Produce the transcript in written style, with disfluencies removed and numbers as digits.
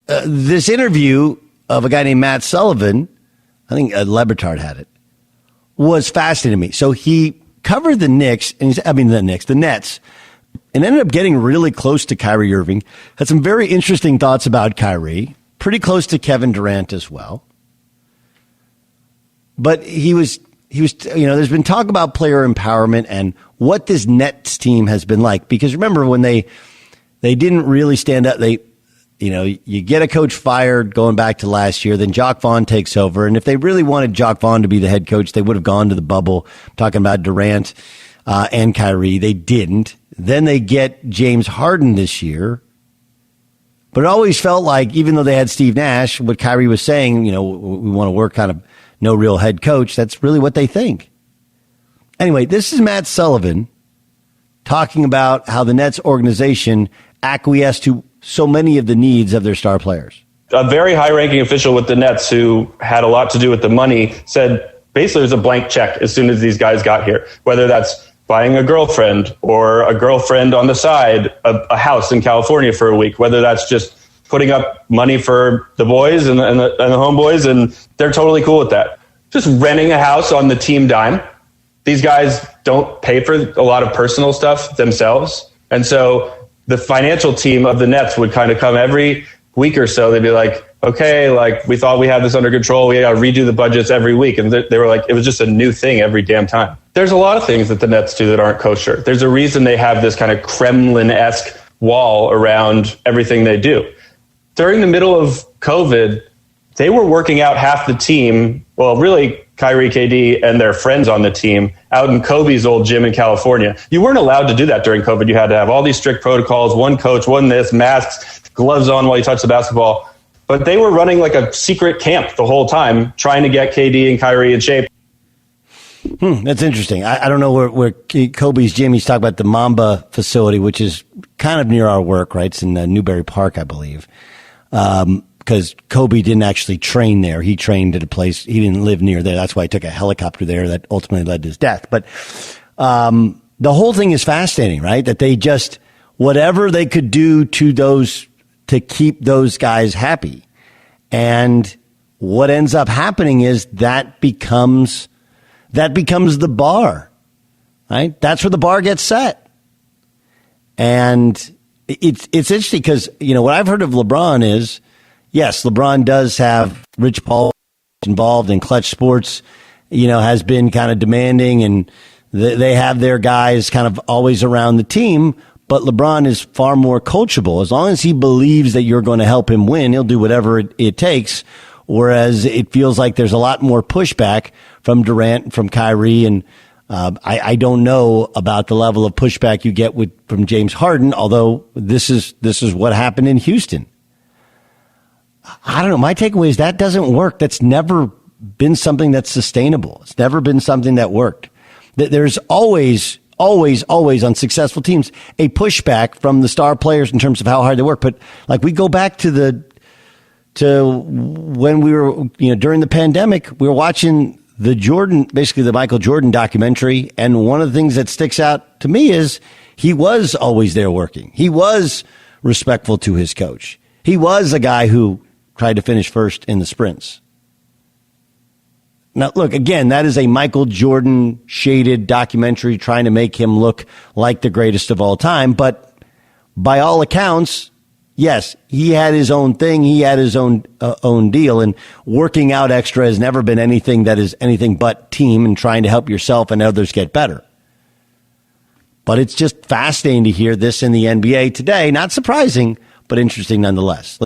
this interview of a guy named Matt Sullivan, I think Lebertard had it, was fascinating to me. So he covered the Nets, and ended up getting really close to Kyrie Irving. Had some very interesting thoughts about Kyrie, pretty close to Kevin Durant as well. But he was, there's been talk about player empowerment and what this Nets team has been like. Because remember when they didn't really stand up, you get a coach fired going back to last year, then Jacques Vaughn takes over. And if they really wanted Jacques Vaughn to be the head coach, they would have gone to the bubble. I'm talking about Durant and Kyrie. They didn't. Then they get James Harden this year. But it always felt like, even though they had Steve Nash, what Kyrie was saying, we want to work kind of no real head coach. That's really what they think. Anyway, this is Matt Sullivan talking about how the Nets organization acquiesced to so many of the needs of their star players. A very high-ranking official with the Nets who had a lot to do with the money said basically there's a blank check as soon as these guys got here, whether that's buying a girlfriend or a girlfriend on the side, a house in California for a week, whether that's just putting up money for the boys and the homeboys, and they're totally cool with that. Just renting a house on the team dime. These guys don't pay for a lot of personal stuff themselves. And so the financial team of the Nets would kind of come every week or so. They'd be like, okay, we thought we had this under control. We got to redo the budgets every week. And they were like, it was just a new thing every damn time. There's a lot of things that the Nets do that aren't kosher. There's a reason they have this kind of Kremlin-esque wall around everything they do. During the middle of COVID, they were working out half the team, well, really Kyrie, KD, and their friends on the team out in Kobe's old gym in California. You weren't allowed to do that during COVID. You had to have all these strict protocols, one coach, one this, masks, gloves on while you touch the basketball. But they were running like a secret camp the whole time, trying to get KD and Kyrie in shape. That's interesting. I don't know where Kobe's gym, he's talking about the Mamba facility, which is kind of near our work, right? It's in Newbury Park, I believe. Because Kobe didn't actually train there. He trained at a place, he didn't live near there. That's why he took a helicopter there that ultimately led to his death. But the whole thing is fascinating, right? That they just, whatever they could do to keep those guys happy. And what ends up happening is that becomes the bar, right? That's where the bar gets set. And it's interesting because, what I've heard of LeBron is, yes, LeBron does have Rich Paul involved in clutch sports, has been kind of demanding, and they have their guys kind of always around the team. But LeBron is far more coachable. As long as he believes that you're going to help him win, he'll do whatever it takes. Whereas it feels like there's a lot more pushback from Durant, from Kyrie, and I don't know about the level of pushback you get from James Harden. Although this is what happened in Houston. I don't know. My takeaway is that doesn't work. That's never been something that's sustainable. It's never been something that worked. There's always on successful teams a pushback from the star players in terms of how hard they work. But we go back to when we were, during the pandemic, we were watching the Michael Jordan documentary. And one of the things that sticks out to me is he was always there working. He was respectful to his coach. He was a guy who tried to finish first in the sprints. Now, look, again, that is a Michael Jordan shaded documentary trying to make him look like the greatest of all time. But by all accounts, yes, he had his own thing. He had his own deal. And working out extra has never been anything that is anything but team and trying to help yourself and others get better. But it's just fascinating to hear this in the NBA today. Not surprising, but interesting nonetheless.